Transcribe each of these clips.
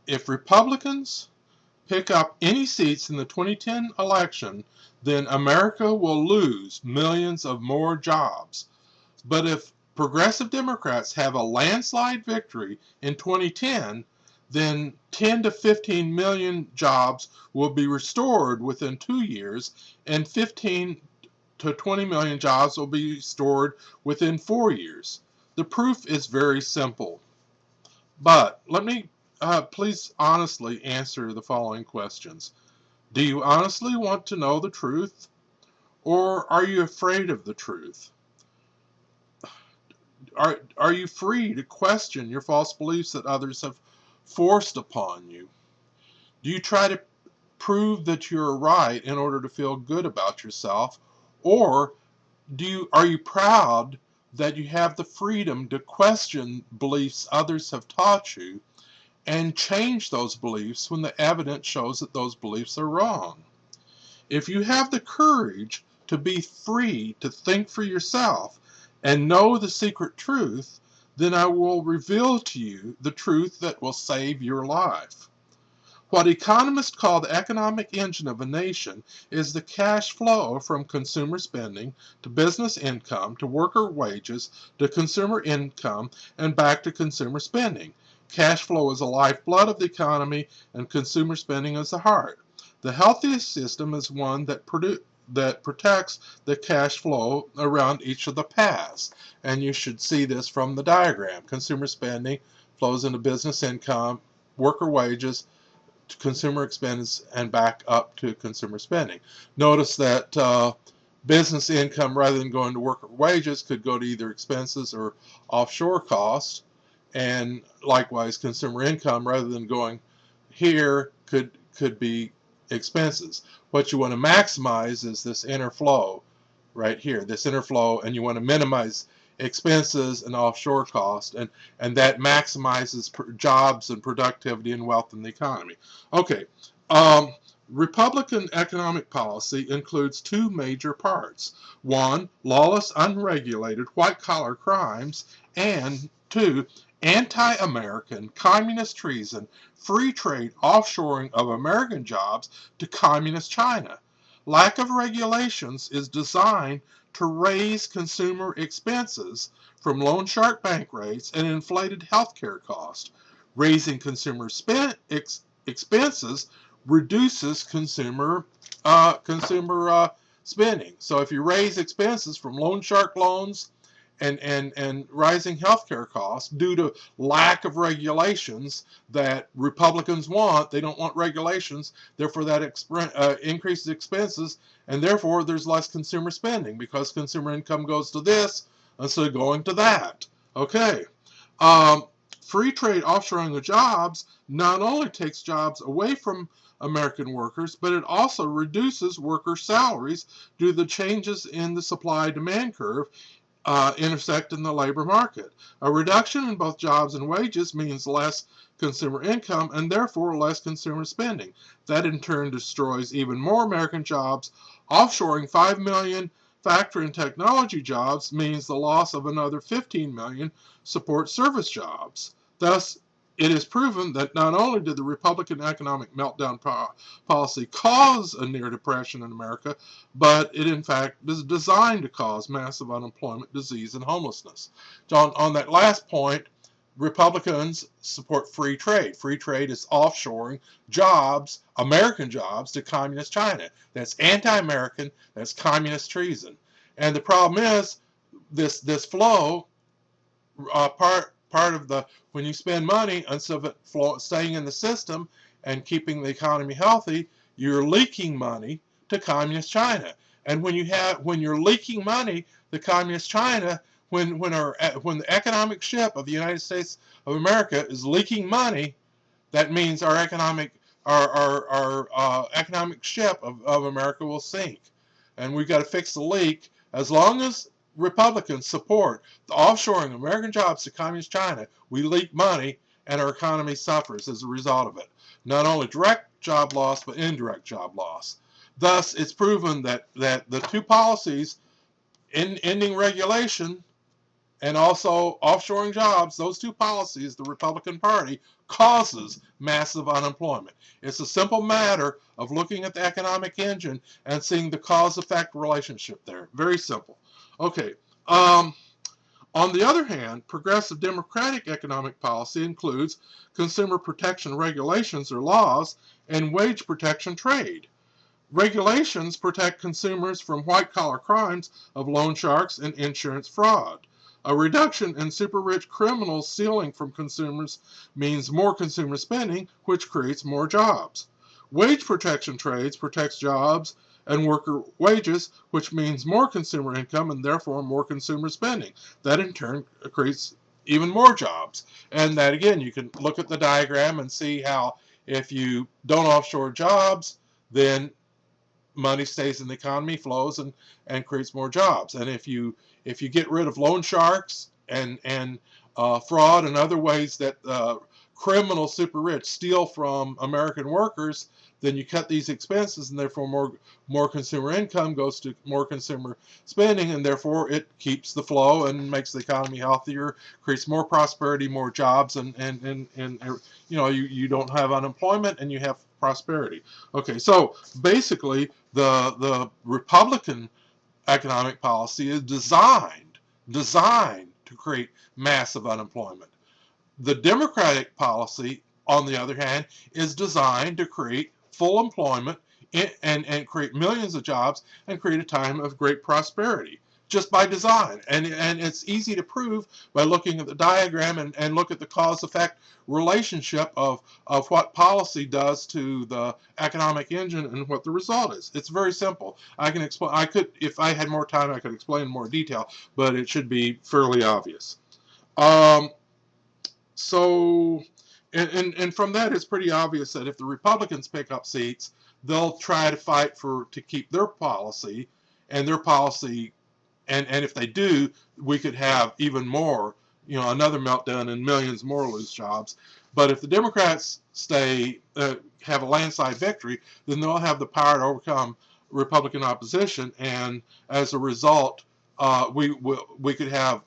if Republicans pick up any seats in the 2010 election, then America will lose millions of more jobs. But if progressive Democrats have a landslide victory in 2010, then 10 to 15 million jobs will be restored within 2 years, and 15 to 20 million jobs will be restored within 4 years. The proof is very simple. But let me please honestly answer the following questions. Do you honestly want to know the truth, or are you afraid of the truth? Are you free to question your false beliefs that others have forced upon you? Do you try to prove that you're right in order to feel good about yourself, or are you proud that you have the freedom to question beliefs others have taught you and change those beliefs when the evidence shows that those beliefs are wrong? If you have the courage to be free to think for yourself and know the secret truth, then I will reveal to you the truth that will save your life. What economists call the economic engine of a nation is the cash flow from consumer spending to business income to worker wages to consumer income and back to consumer spending. Cash flow is the lifeblood of the economy, and consumer spending is the heart. The healthiest system is one that protects the cash flow around each of the paths. And you should see this from the diagram. Consumer spending flows into business income, worker wages, consumer expense, and back up to consumer spending. Notice that business income, rather than going to worker wages, could go to either expenses or offshore costs. And likewise, consumer income, rather than going here, could be expenses. What you want to maximize is this inner flow right here, this inner flow, and you want to minimize expenses and offshore cost, and that maximizes jobs and productivity and wealth in the economy. Okay, Republican economic policy includes two major parts. One, lawless, unregulated, white-collar crimes, and two, anti-American, communist treason, free trade offshoring of American jobs to communist China. Lack of regulations is designed to raise consumer expenses from loan shark bank rates and inflated healthcare costs. Raising consumer expenses reduces consumer spending. So if you raise expenses from loan shark loans and rising healthcare costs due to lack of regulations that Republicans want. They don't want regulations, therefore that increases expenses, and therefore there's less consumer spending because consumer income goes to this instead of going to that. Okay. Free trade offshoring of jobs not only takes jobs away from American workers, but it also reduces worker salaries due to the changes in the supply-demand curve intersect in the labor market. A reduction in both jobs and wages means less consumer income and therefore less consumer spending. That in turn destroys even more American jobs. Offshoring 5 million factory and technology jobs means the loss of another 15 million support service jobs. Thus, it is proven that not only did the Republican economic meltdown policy cause a near depression in America, but it in fact is designed to cause massive unemployment, disease, and homelessness. On that last point, Republicans support free trade. Free trade is offshoring jobs, American jobs, to communist China. That's anti-American, that's communist treason. And the problem is this flow, part of the, when you spend money, instead of it staying in the system and keeping the economy healthy, you're leaking money to communist China. And when you're leaking money to communist China, when the economic ship of the United States of America is leaking money, that means our economic ship of America will sink. And we've got to fix the leak. As long as Republicans support the offshoring of American jobs to communist China, we leak money and our economy suffers as a result of it. Not only direct job loss, but indirect job loss. Thus, it's proven that the two policies, ending regulation and also offshoring jobs, those two policies, the Republican Party, causes massive unemployment. It's a simple matter of looking at the economic engine and seeing the cause-effect relationship there. Very simple. Okay. On the other hand, progressive Democratic economic policy includes consumer protection regulations or laws and wage protection trade. Regulations protect consumers from white-collar crimes of loan sharks and insurance fraud. A reduction in super-rich criminals stealing from consumers means more consumer spending, which creates more jobs. Wage protection trades protects jobs and worker wages, which means more consumer income and therefore more consumer spending. That in turn creates even more jobs. And that again, you can look at the diagram and see how if you don't offshore jobs, then money stays in the economy, flows, and creates more jobs. And if you get rid of loan sharks and fraud and other ways that criminal super rich steal from American workers, then you cut these expenses, and therefore more consumer income goes to more consumer spending, and therefore it keeps the flow and makes the economy healthier, creates more prosperity, more jobs, and you know, you don't have unemployment and you have prosperity. Okay, so basically the Republican economic policy is designed to create massive unemployment. The Democratic policy, on the other hand, is designed to create full employment and create millions of jobs and create a time of great prosperity just by design. And it's easy to prove by looking at the diagram and look at the cause-effect relationship of what policy does to the economic engine and what the result is. It's very simple. I can explain. I could, if I had more time, I could explain in more detail, but it should be fairly obvious. So, and from that, it's pretty obvious that if the Republicans pick up seats, they'll try to fight to keep their policy, and if they do, we could have even more, you know, another meltdown and millions more lose jobs. But if the Democrats have a landslide victory, then they'll have the power to overcome Republican opposition, and as a result, we could have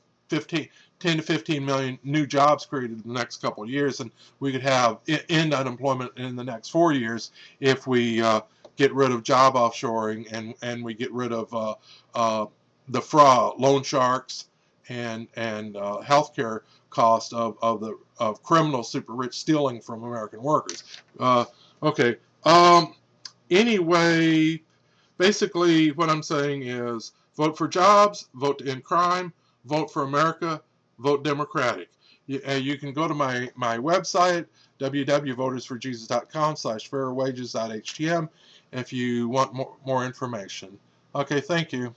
10 to 15 million new jobs created in the next couple of years, and we could have end unemployment in the next 4 years if we get rid of job offshoring and we get rid of the fraud, loan sharks, and healthcare cost of criminal super rich stealing from American workers. Okay. Anyway, basically what I'm saying is vote for jobs, vote to end crime, vote for America, vote Democratic. You can go to my website, www.votersforjesus.com/fairwages.htm, if you want more information. Okay, thank you.